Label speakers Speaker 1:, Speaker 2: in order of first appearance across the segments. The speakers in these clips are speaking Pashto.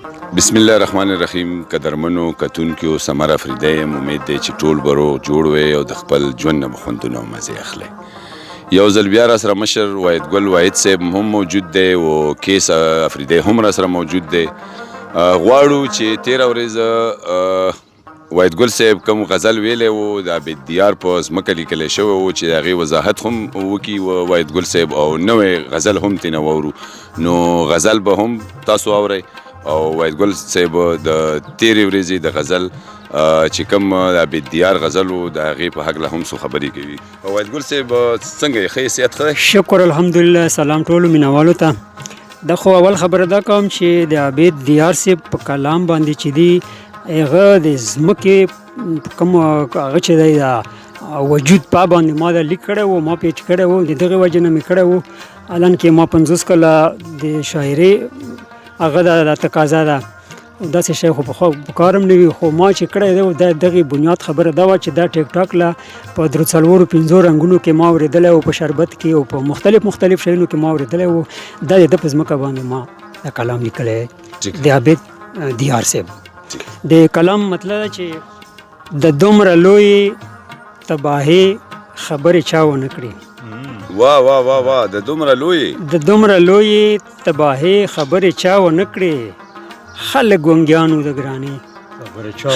Speaker 1: بسم الله الرحمن الرحیم. قدرمنو کتونکو سمر افریدی یم. امید دی چې ټول به روغ جوړ وئ او د خپل ژوند نه به خوندونه او مزې اخلئ. یو ځل بیا راسره مشر وحید ګل واحد صاحب هم موجود دی او کیس افریدی هم راسره موجود دی. غواړو چې تېره ورځ وحید ګل صاحب کوم غزل ویلی و د عبید دیار په ځمکه لیکلی شوی و چې د هغې وضاحت هم وکړي وحید ګل صاحب او نوی غزل هم ترېنه واورو. نو غزل به هم تاسو اورئ او وحید ګل صاحب د تېرې ورځې د غزل چې کوم د عبید دیار غزل و د هغې په هکله هم څو خبرې کوي. وحید ګل صاحب څنګه یې؟ ښه صحت ښه دی؟
Speaker 2: شکر الحمدلله. سلام ټولو مینوالو ته. دا خو اول خبره دا کوم چې د عبید دیار صاحب په کلام باندې چې دی هغه د ځمکې کوم هغه چې دی د وجود په باندې ما دا لیک کړی و، ما پیچ کړی و، د دغې وجې نه مې کړی و. الان کې ما 50 کاله د شاعري هغه د تقاضا ده، داسې شی خو په کار هم نه وي، خو ما چې کړی دی د دغې بنیاد خبره دا وه چې دا ټیک ټاک له په 3-4-5 رنګونو کې ما اورېدلی و، په شربت کې او په مختلف شیانو کې ما اورېدلی و. دا د ده په ځمکه باندې ما دا کلام لیکلی د عبید دیار صاحب. د کلام مطلب ده چې د دومره لویې تباهۍ خبرې چا ونه کړي.
Speaker 1: واه واه واه واه، د دومره
Speaker 2: لویې تباهۍ خبرې چا ونه کړي، خلک ګونګیانو د ګرانې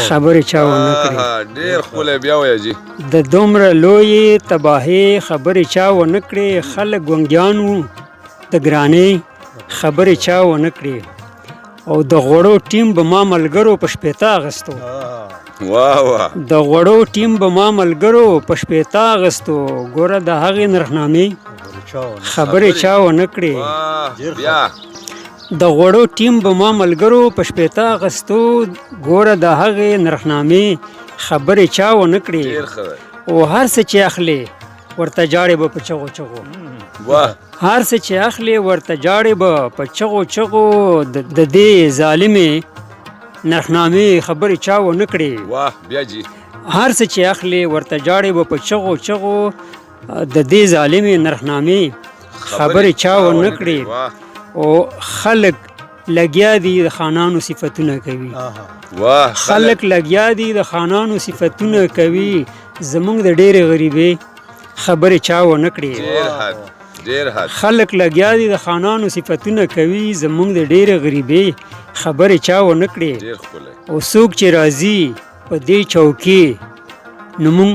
Speaker 2: خبرې چا ونه کړي.
Speaker 1: ډېر ښکلی بیا وایه جي.
Speaker 2: د دومره لویې تباهۍ خبرې چا ونه کړي، خلک ګونګیانو د ګرانې خبرې چا ونه کړي. او د غوړو ټیم به ما ملګرو په شپېته اغوستو.
Speaker 1: واه واه.
Speaker 2: د غوړو ټیم به ما ملګرو په شپېته اغوستو، ګوره د هغې نرخنامې خبرې چا ونه کړې.
Speaker 1: بیا
Speaker 2: د غوړو ټیم به ما ملګرو په شپېته اغوستو، ګوره د هغې نرخنامې خبرې چا ونه کړې. او هر څه چې اخلې ورته جاړې به په چغو چغو.
Speaker 1: واه.
Speaker 2: هر څه چې اخلې ورته جاړې به په چغو چغو، د دې ظالمې نرخنامې خبرې چا ونه کړې.
Speaker 1: واه بیا جي.
Speaker 2: هر څه چې اخلې ورته جاړې به په چغو چغو، د دې ظالمې نرخنامې خبرې چا ونه کړې. او خلک لګیا دي د خانانو صفتونه کوي.
Speaker 1: واه.
Speaker 2: خلک لګیا دي د خانانو صفتونه کوي، زمونږ د ډېرې غریبۍ خبرې چا ونه کړې. خلک لګیا دي د خانانو صفتونه کوي، زمونږ د ډېرې غریبۍ خبرې چا ونه کړې. او څوک چې راځي په دې چوکۍ نو مونږ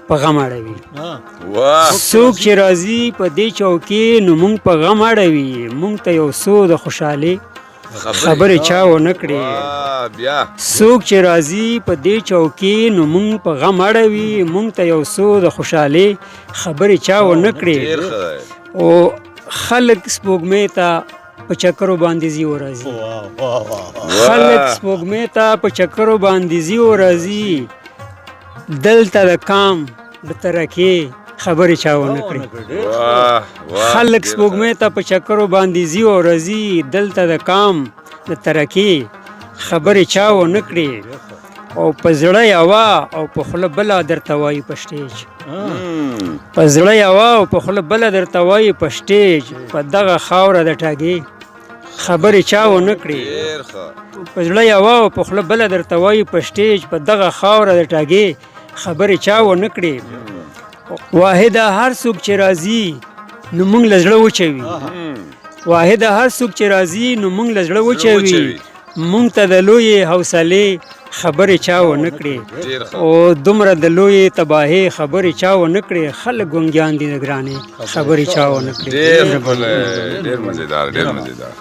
Speaker 2: په غم اړوي. څوک چې راځي په دې چوکۍ نو مونږ په غم اړوي، مونږ ته یو څو د خوشحالۍ خبرې چا ونه کړې. څوک چې راځي په دې چوکۍ نو مونږ په غم اړوي، مونږ ته یو څو د خوشحالۍ خبرې چا ونه کړې. او خلک سپوږمۍ ته په چکرو باندې ځي او راځي. خلک سپوږمۍ ته په چکرو باندې ځي او راځي، دلته د کام د ترکې خبرې چا ونه کړې. خلک سپوږمۍ ته په چکرو باندې ځي او راځي، دلته د کام د ترکې خبرې چا ونه کړې. او په زړه یوه او په خوله بله درته وایي په سټیج. په زړه یوه او په خوله بله درته وایي په سټیج، په دغه خاوره د ټاګې خبرې چا ونه کړې. په زړه یوه او په خوله بله درته وایي په سټیج، په دغه خاوره د ټاګې خبرې چا ونه کړې. واحده هر څوک چې راځي نو مونږ له زړه وچوي. واحده هر څوک چې راځي نو مونږ له زړه وچوي، مونږ ته د لویې حوصلې خبرې چا ونه کړې. او دومره د لویې تباهۍ خبرې چا ونه کړې، خلک ګونګیان دي د ګرانې خبرې چا ونه کړې.
Speaker 1: ډېر مزېدار.